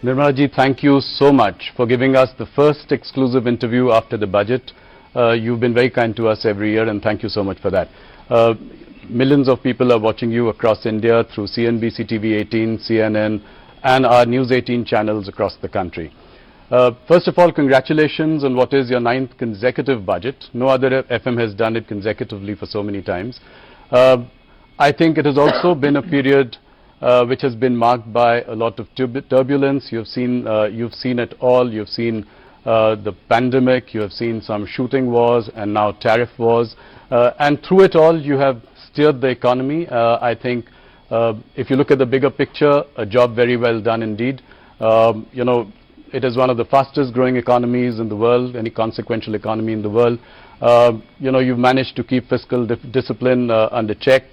Nirmala ji, thank you so much for giving us the first exclusive interview after the budget. You've been very kind to us every year, and thank you so much for that. Millions of people are watching you across India through CNBC TV 18, CNN, and our News 18 channels across the country. First of all, congratulations on what is your 9th consecutive budget. No other FM has done it consecutively for so many times. I think it has also been a period which has been marked by a lot of turbulence. You've seen it all. You've seen the pandemic, you have seen some shooting wars and now tariff wars, and through it all you have steered the economy. I think if you look at the bigger picture, a job very well done indeed. You know, it is one of the fastest growing economies in the world, any consequential economy in the world. You know, you've managed to keep fiscal discipline under check.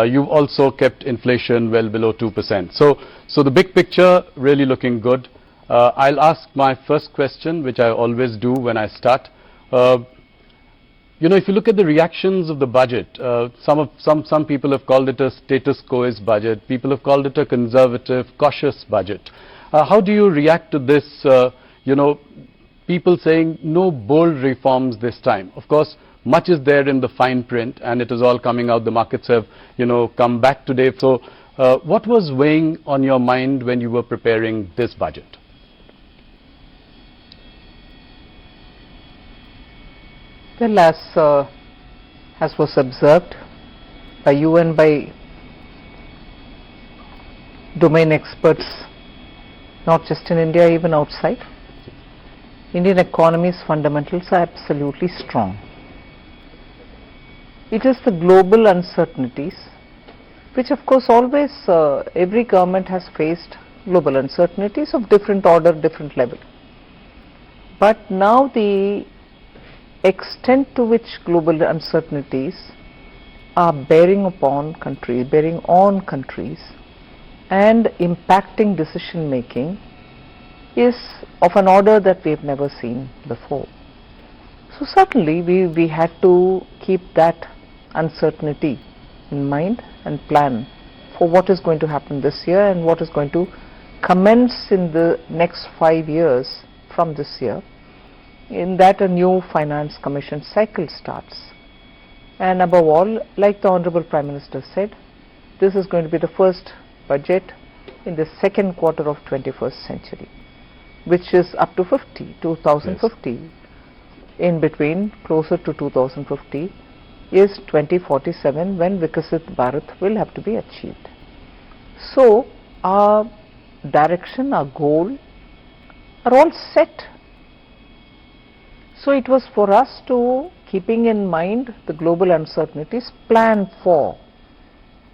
You've also kept inflation well below 2%. So the big picture really looking good. I'll ask my first question, which I always do when I start. You know, if you look at the reactions of the budget, some people have called it a status quoist budget. People have called it a conservative, cautious budget. How do you react to this? You know, people saying no bold reforms this time. Of course, much is there in the fine print, and it is all coming out. The markets have, you know, come back today. So, what was weighing on your mind when you were preparing this budget? Well, as was observed by you and by domain experts, not just in India, even outside, Indian economy's fundamentals are absolutely strong. It is the global uncertainties, which of course always every government has faced global uncertainties of different order, different level. But now the extent to which global uncertainties are bearing on countries and impacting decision making is of an order that we have never seen before. So certainly we had to keep that uncertainty in mind and plan for what is going to happen this year and what is going to commence in the next 5 years from this year. In that a new finance commission cycle starts, and above all, like the Honorable Prime Minister said, this is going to be the first budget in the second quarter of 21st century, which is up to 2050. Yes. In between, closer to 2050 is 2047, when Viksit Bharat will have to be achieved. So our direction, our goal are all set. So it was for us to, keeping in mind the global uncertainties, plan for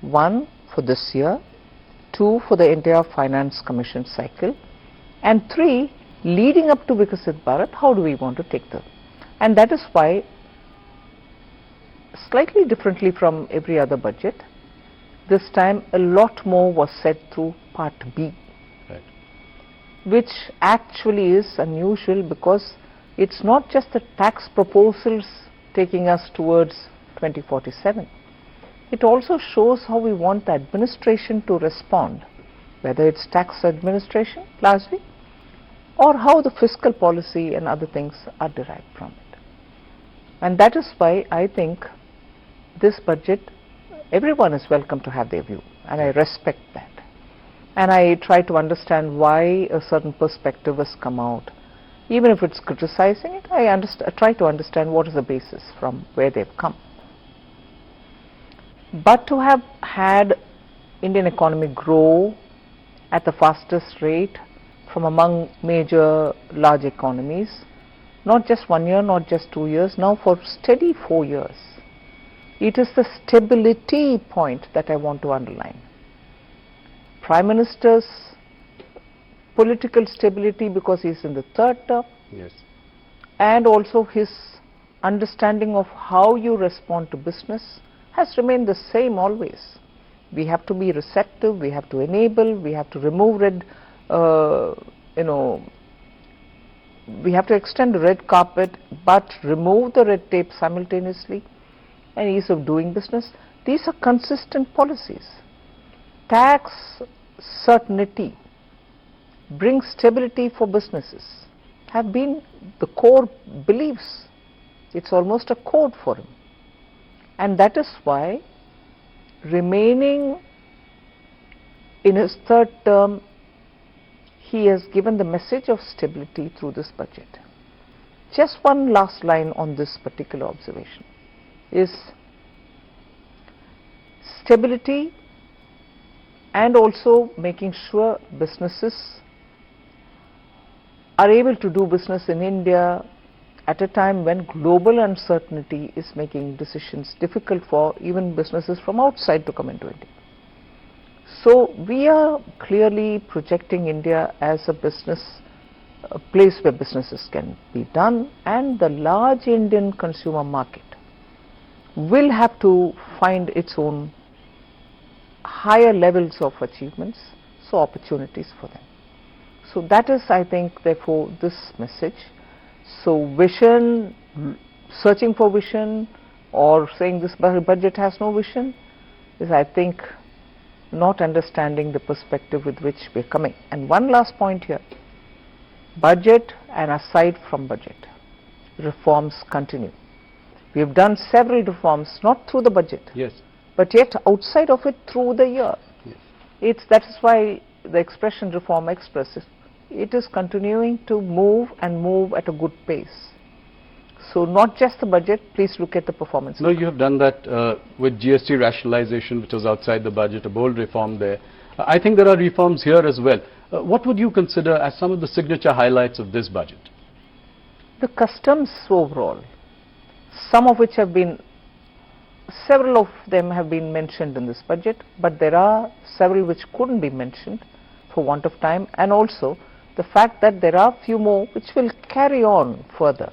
1 for this year, 2 for the entire finance commission cycle, and 3 leading up to Viksit Bharat, how do we want to take them? And that is why, slightly differently from every other budget, this time a lot more was said through Part B, right, which actually is unusual because it's not just the tax proposals taking us towards 2047. It also shows how we want the administration to respond, whether it's tax administration largely, or how the fiscal policy and other things are derived from it. And that is why I think this budget, everyone is welcome to have their view, and I respect that. And I try to understand why a certain perspective has come out. Even if it's criticizing it, I try to understand what is the basis from where they've come. But to have had Indian economy grow at the fastest rate from among major large economies, not just 1 year, not just 2 years, now for steady 4 years, it is the stability point that I want to underline. Prime Minister's political stability, because he is in the third term, yes, and also his understanding of how you respond to business has remained the same always. We have to be receptive, we have to enable, we have to remove we have to extend the red carpet but remove the red tape simultaneously, and ease of doing business. These are consistent policies. Tax certainty bring stability for businesses have been the core beliefs. It's almost a code for him. And that is why, remaining in his third term, he has given the message of stability through this budget. Just one last line on this particular observation is stability and also making sure businesses are able to do business in India at a time when global uncertainty is making decisions difficult for even businesses from outside to come into India. So we are clearly projecting India as a place where businesses can be done, and the large Indian consumer market will have to find its own higher levels of achievements, so opportunities for them. So that is, I think, therefore, this message. So vision, searching for vision, or saying this budget has no vision, is, I think, not understanding the perspective with which we are coming. And one last point here, budget and aside from budget, reforms continue. We have done several reforms, not through the budget, Yes. but yet outside of it through the year. Yes. That is why the expression Reform Express, it is continuing to move and move at a good pace. So not just the budget, please look at the performance. No, you have done that with GST rationalization, which was outside the budget, a bold reform there. I think there are reforms here as well. What would you consider as some of the signature highlights of this budget? The customs overall, some of which have been, several of them have been mentioned in this budget, but there are several which couldn't be mentioned for want of time, and also the fact that there are few more which will carry on further.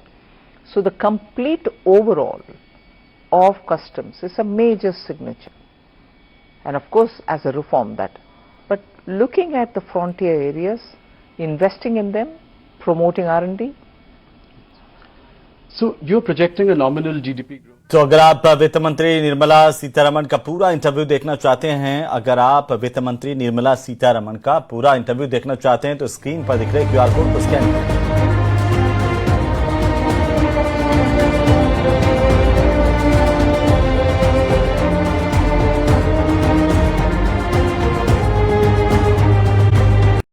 So the complete overall of customs is a major signature, and of course as a reform that, but looking at the frontier areas, investing in them, promoting R&D. So you're projecting a nominal GDP growth. तो अगर आप वित्त मंत्री निर्मला सीतारमण का पूरा interview देखना चाहते हैं, तो स्क्रीन पर दिख रहे QR कोड को स्कैन करें।